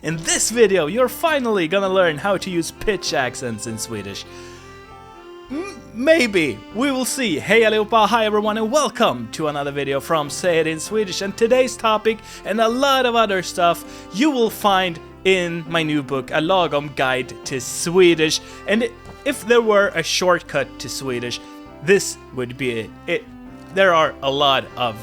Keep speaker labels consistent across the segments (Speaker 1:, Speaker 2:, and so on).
Speaker 1: In this video, you're finally gonna learn how to use pitch accents in Swedish. Maybe, we will see. Hey allihopa, hi everyone and welcome to another video from Say It In Swedish, and today's topic and a lot of other stuff you will find in my new book, A Lagom Guide to Swedish. And if there were a shortcut to Swedish, this would be it. There are a lot of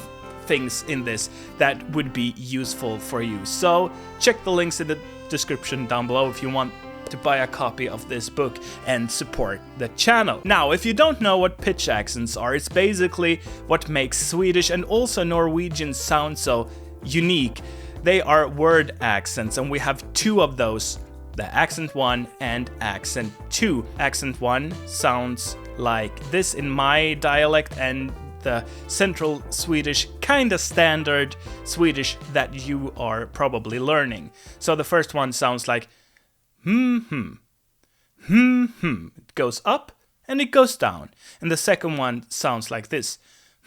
Speaker 1: things in this that would be useful for you. So check the links in the description down below if you want to buy a copy of this book and support the channel. Now, if you don't know what pitch accents are, it's basically what makes Swedish and also Norwegian sound so unique. They are word accents, and we have two of those, the accent 1 and accent 2. Accent 1 sounds like this in my dialect, and the central Swedish, kinda standard Swedish that you are probably learning. So the first one sounds like It goes up and it goes down. And the second one sounds like this.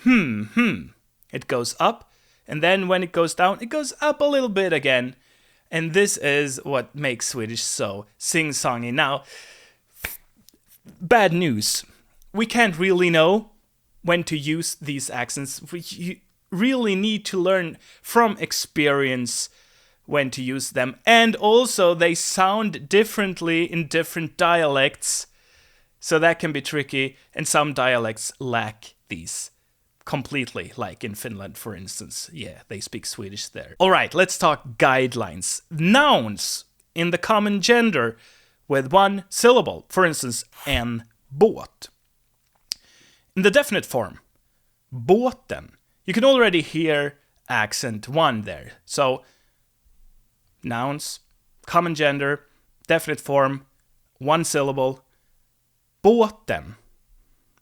Speaker 1: It goes up, and then when it goes down, it goes up a little bit again. And this is what makes Swedish so sing-songy. Now, bad news. We can't really know when to use these accents. You really need to learn from experience when to use them. And also they sound differently in different dialects, so that can be tricky, and some dialects lack these completely, like in Finland, for instance. Yeah, they speak Swedish there. Alright, let's talk guidelines. Nouns in the common gender with one syllable. For instance, en båt. In the definite form, båten, you can already hear accent 1 there. So, nouns, common gender, definite form, one syllable, båten.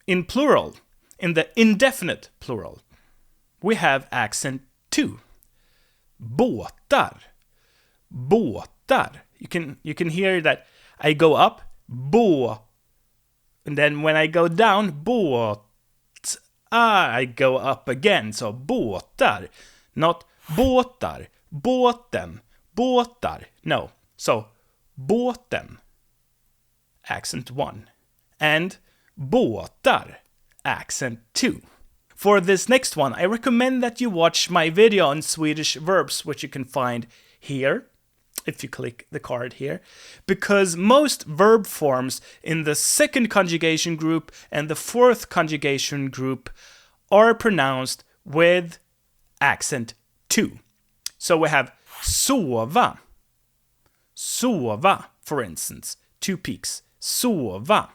Speaker 1: In plural, in the indefinite plural, we have accent 2. Båtar. Båtar. You can hear that I go up, bå. And then when I go down, båt, I go up again. So båtar, not båtar, båten, båtar. No, so båten, accent 1, and båtar, accent 2. For this next one, I recommend that you watch my video on Swedish verbs, which you can find here, if you click the card here, because most verb forms in the second conjugation group and the fourth conjugation group are pronounced with accent 2. So we have sova. Sova, for instance. 2 peaks. Sova.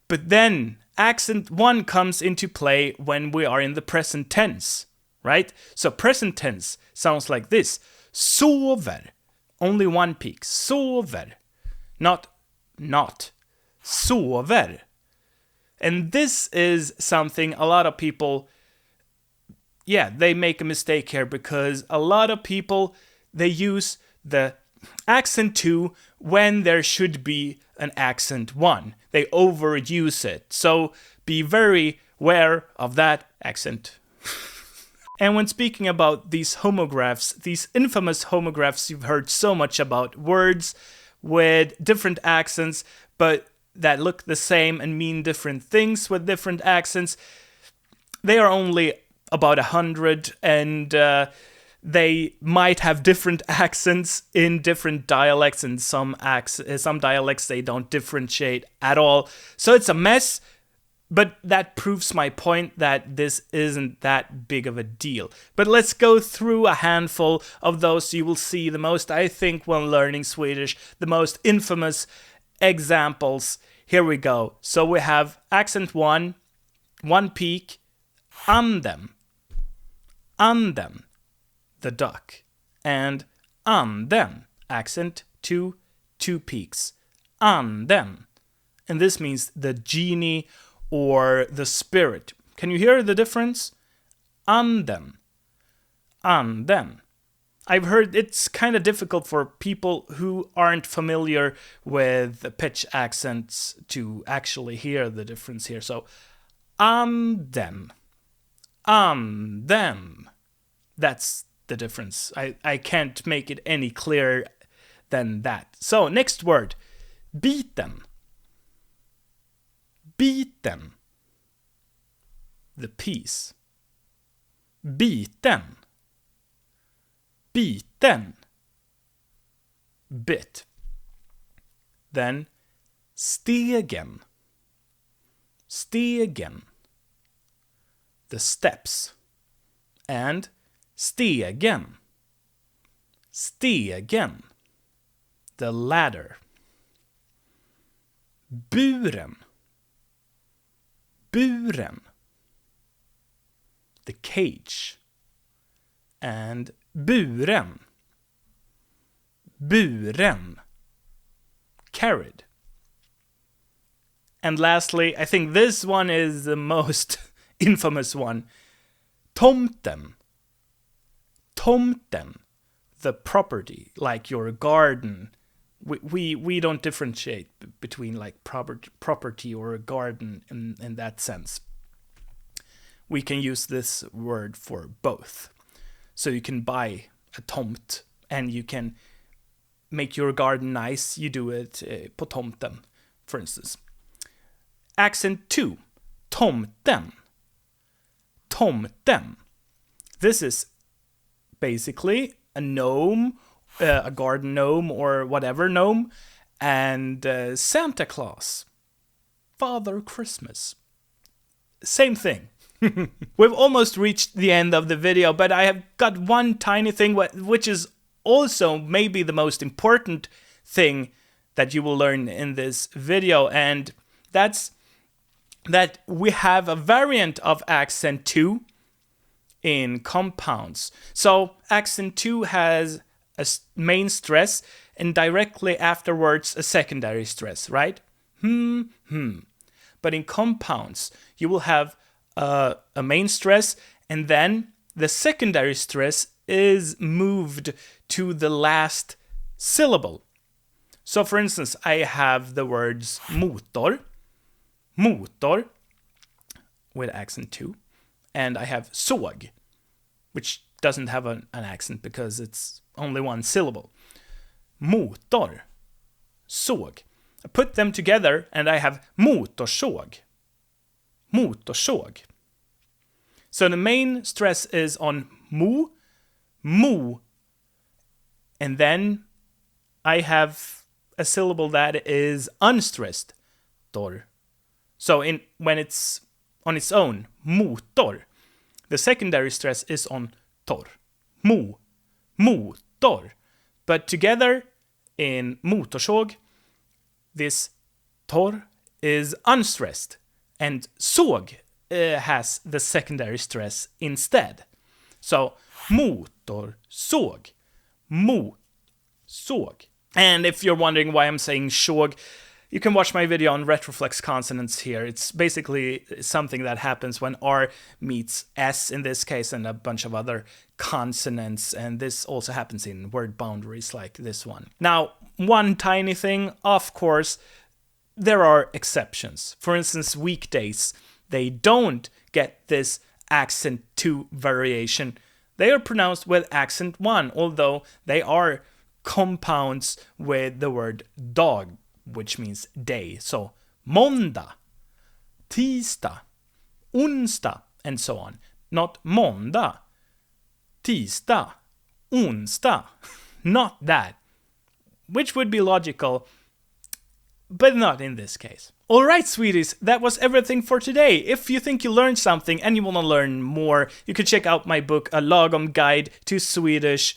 Speaker 1: But then accent 1 comes into play when we are in the present tense, right? So present tense sounds like this. Sover. Only 1 peak. Sover. Not. Sover. And this is something a lot of people, they make a mistake here, because a lot of people, they use the accent 2 when there should be an accent 1. They overuse it. So be very aware of that accent. And when speaking about these homographs, these infamous homographs you've heard so much about, words with different accents, but that look the same and mean different things with different accents, they are only about 100, and they might have different accents in different dialects, and some dialects they don't differentiate at all. So it's a mess. But that proves my point that this isn't that big of a deal. But let's go through a handful of those. You will see the most, I think, when learning Swedish, the most infamous examples. Here we go. So we have accent 1, 1 peak, anden. Anden, the duck. And anden, accent 2, 2 peaks. Anden. And this means the genie or the spirit. Can you hear the difference? Anden. Anden. I've heard it's kind of difficult for people who aren't familiar with the pitch accents to actually hear the difference here. So, anden. Anden. That's the difference. I can't make it any clearer than that. So next word, biten. Biten. The piece. Biten. Biten. Bit. Then stegen. Stegen. The steps. And stegen. Stegen. The ladder. Buren. Buren. The cage. And buren. Buren. Carried. And lastly, I think this one is the most infamous one. Tomten. Tomten. The property, like your garden. We don't differentiate between like property or a garden in that sense. We can use this word for both. So you can buy a tomt and you can make your garden nice. You do it på tomten, for instance. Accent 2. Tomten. Tomten. This is basically a gnome, a garden gnome or whatever gnome, and Santa Claus. Father Christmas. Same thing. We've almost reached the end of the video, but I have got one tiny thing which is also maybe the most important thing that you will learn in this video, and that's that we have a variant of accent 2 in compounds. So accent 2 has a main stress and directly afterwards a secondary stress, right? But in compounds, you will have a main stress and then the secondary stress is moved to the last syllable. So for instance, I have the words motor, motor, with accent 2, and I have såg, which doesn't have an accent because it's only one syllable. Motor, såg. I put them together and I have motorsåg. Motorsåg. So the main stress is on mo, and then I have a syllable that is unstressed, tor. So when it's on its own, motor, the secondary stress is on tor. Motor. But together in motorsåg, this tor is unstressed, and såg has the secondary stress instead. So motorsåg, såg. And if you're wondering why I'm saying såg, you can watch my video on retroflex consonants here. It's basically something that happens when R meets S in this case and a bunch of other consonants. And this also happens in word boundaries like this one. Now, one tiny thing, of course, there are exceptions. For instance, weekdays, they don't get this accent 2 variation. They are pronounced with accent 1, although they are compounds with the word dag, which means day. So måndag, tisdag, onsdag, and so on. Not måndag, tisdag, onsdag. Not that. Which would be logical, but not in this case. Alright, sweeties, that was everything for today. If you think you learned something and you want to learn more, you can check out my book, A Lagom Guide to Swedish,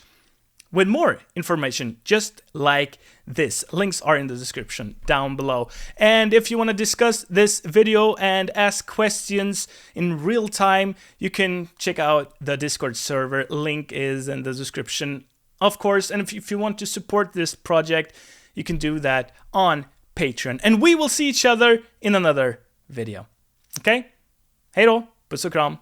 Speaker 1: with more information just like this. Links are in the description down below. And if you want to discuss this video and ask questions in real time, you can check out the Discord server. Link is in the description, of course. And if you want to support this project, you can do that on Patreon. And we will see each other in another video. Okay? Hej då, puss och kram.